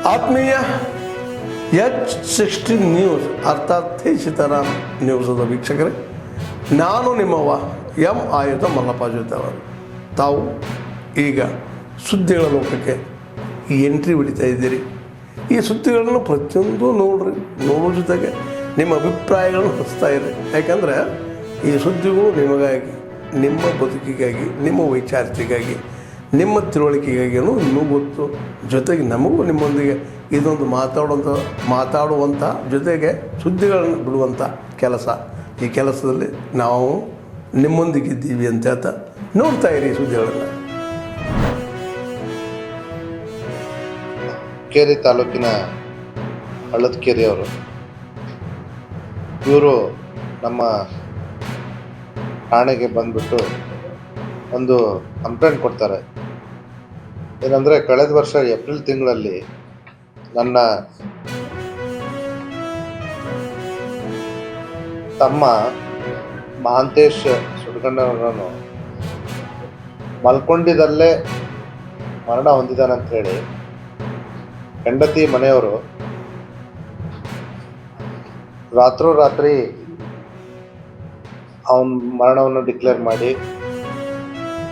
ಆತ್ಮೀಯ H16 news ಅರ್ಥಾತ್ ಸೀತಾರಾಮ್ ನ್ಯೂಸದ ವೀಕ್ಷಕರೇ, ನಾನು ನಿಮ್ಮವ ಎಂ ಆಯುಧ ಮಲ್ಲಪ್ಪ ಜೊತೆವರು. ತಾವು ಈಗ ಸುದ್ದಿಗಳ ಲೋಕಕ್ಕೆ ಎಂಟ್ರಿ ಹೊಡಿತಾ ಇದ್ದೀರಿ. ಈ ಸುದ್ದಿಗಳನ್ನು ಪ್ರತಿಯೊಂದು ನೋಡೋ ಜೊತೆಗೆ ನಿಮ್ಮ ಅಭಿಪ್ರಾಯಗಳನ್ನು ಹಚ್ತಾ ಇರಿ. ಯಾಕಂದರೆ ಈ ಸುದ್ದಿಗಳು ನಿಮಗಾಗಿ, ನಿಮ್ಮ ಬದುಕಿಗಾಗಿ, ನಿಮ್ಮ ವೈಚಾರಿಕೆಗಾಗಿ, ನಿಮ್ಮ ತಿಳುವಳಿಕೆಗಾಗಿಯೂ ಇನ್ನೂ ಗೊತ್ತು. ಜೊತೆಗೆ ನಮಗೂ ನಿಮ್ಮೊಂದಿಗೆ ಇದೊಂದು ಮಾತಾಡುವಂಥ ಜೊತೆಗೆ ಸುದ್ದಿಗಳನ್ನು ಬಿಡುವಂಥ ಕೆಲಸ. ಈ ಕೆಲಸದಲ್ಲಿ ನಾವು ನಿಮ್ಮೊಂದಿಗಿದ್ದೀವಿ ಅಂತ ಹೇಳ್ತಾ ನೋಡ್ತಾ ಇರಿ ಸುದ್ದಿಗಳನ್ನು. ಕೇರಿ ತಾಲೂಕಿನ ಹಳ್ಳದಕೇರಿಯವರು ಇವರು ನಮ್ಮ ಠಾಣೆಗೆ ಬಂದುಬಿಟ್ಟು ಒಂದು ಕಂಪ್ಲೇಂಟ್ ಕೊಡ್ತಾರೆ. ಏನಂದರೆ, ಕಳೆದ ವರ್ಷ ಏಪ್ರಿಲ್ ತಿಂಗಳಲ್ಲಿ ನನ್ನ ತಮ್ಮ ಮಹಾಂತೇಶ್ ಸುಡ್ಗಣ್ಣವರನ್ನು ಮಲ್ಕೊಂಡಿದ್ದಲ್ಲೇ ಮರಣ ಹೊಂದಿದ್ದಾನಂತ ಹೇಳಿ ಹೆಂಡತಿ ಮನೆಯವರು ರಾತ್ರೋರಾತ್ರಿ ಅವನ ಮರಣವನ್ನು ಡಿಕ್ಲೇರ್ ಮಾಡಿ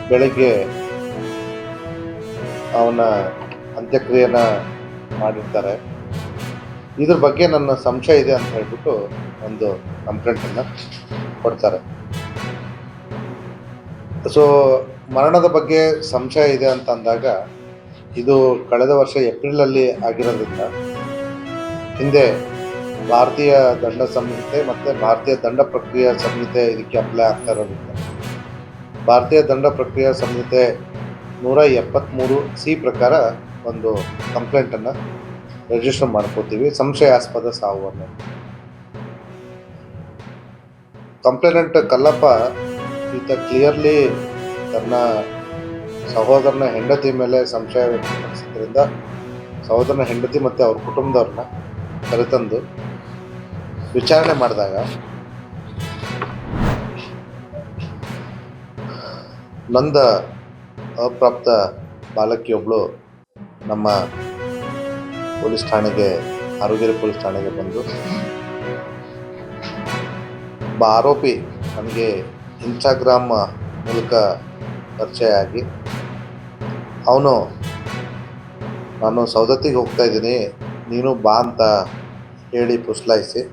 ಬೆಳಗ್ಗೆ ಅವನ ಅಂತ್ಯಕ್ರಿಯೆಯನ್ನು ಮಾಡಿರ್ತಾರೆ. ಇದ್ರ ಬಗ್ಗೆ ನನ್ನ ಸಂಶಯ ಇದೆ ಅಂತ ಹೇಳ್ಬಿಟ್ಟು ಒಂದು ಕಂಪ್ಲೇಂಟನ್ನು ಕೊಡ್ತಾರೆ. ಸೊ ಮರಣದ ಬಗ್ಗೆ ಸಂಶಯ ಇದೆ ಅಂತ ಅಂದಾಗ, ಇದು ಕಳೆದ ವರ್ಷ ಏಪ್ರಿಲಲ್ಲಿ ಆಗಿರೋದ್ರಿಂದ ಹಿಂದೆ ಭಾರತೀಯ ದಂಡ ಸಂಹಿತೆ ಮತ್ತು ಭಾರತೀಯ ದಂಡ ಪ್ರಕ್ರಿಯಾ ಸಂಹಿತೆ ಇದಕ್ಕೆ ಅಪ್ಲೈ ಆಗ್ತಾ ಇರೋದ್ರಿಂದ ಭಾರತೀಯ ದಂಡ ಪ್ರಕ್ರಿಯಾ ಸಂಹಿತೆ 173C ಪ್ರಕಾರ ಒಂದು ಕಂಪ್ಲೇಂಟನ್ನು ರಿಜಿಸ್ಟರ್ ಮಾಡ್ಕೋತೀವಿ, ಸಂಶಯಾಸ್ಪದ ಸಾವನ್ನು. ಕಂಪ್ಲೇನೆಂಟ್ ಕಲ್ಲಪ್ಪ ಈತ ಕ್ಲಿಯರ್ಲಿ ತನ್ನ ಸಹೋದರನ ಹೆಂಡತಿ ಮೇಲೆ ಸಂಶಯ ವ್ಯಕ್ತಪಡಿಸಿದ್ರಿಂದ ಸಹೋದರನ ಹೆಂಡತಿ ಮತ್ತು ಅವ್ರ ಕುಟುಂಬದವ್ರನ್ನ ಕರೆತಂದು ವಿಚಾರಣೆ ಮಾಡಿದಾಗ ನಂದ ಅಪ್ರಾಪ್ತ ಬಾಲಕಿಯೊಬ್ಬಳು ನಮ್ಮ ಪೊಲೀಸ್ ಠಾಣೆಗೆ, ಆರೋಗ್ಯ ಪೊಲೀಸ್ ಠಾಣೆಗೆ ಬಂದು ಆರೋಪಿ ನನಗೆ ಇನ್ಸ್ಟಾಗ್ರಾಮ್ ಮೂಲಕ ಪರಿಚಯ ಆಗಿ ಅವನು ನಾನು ಸೌದತ್ತಿಗೆ ಹೋಗ್ತಾ ಇದ್ದೀನಿ, ನೀನು ಬಾ ಅಂತ ಹೇಳಿ ಪುಸ್ಲಾಯಿಸಿ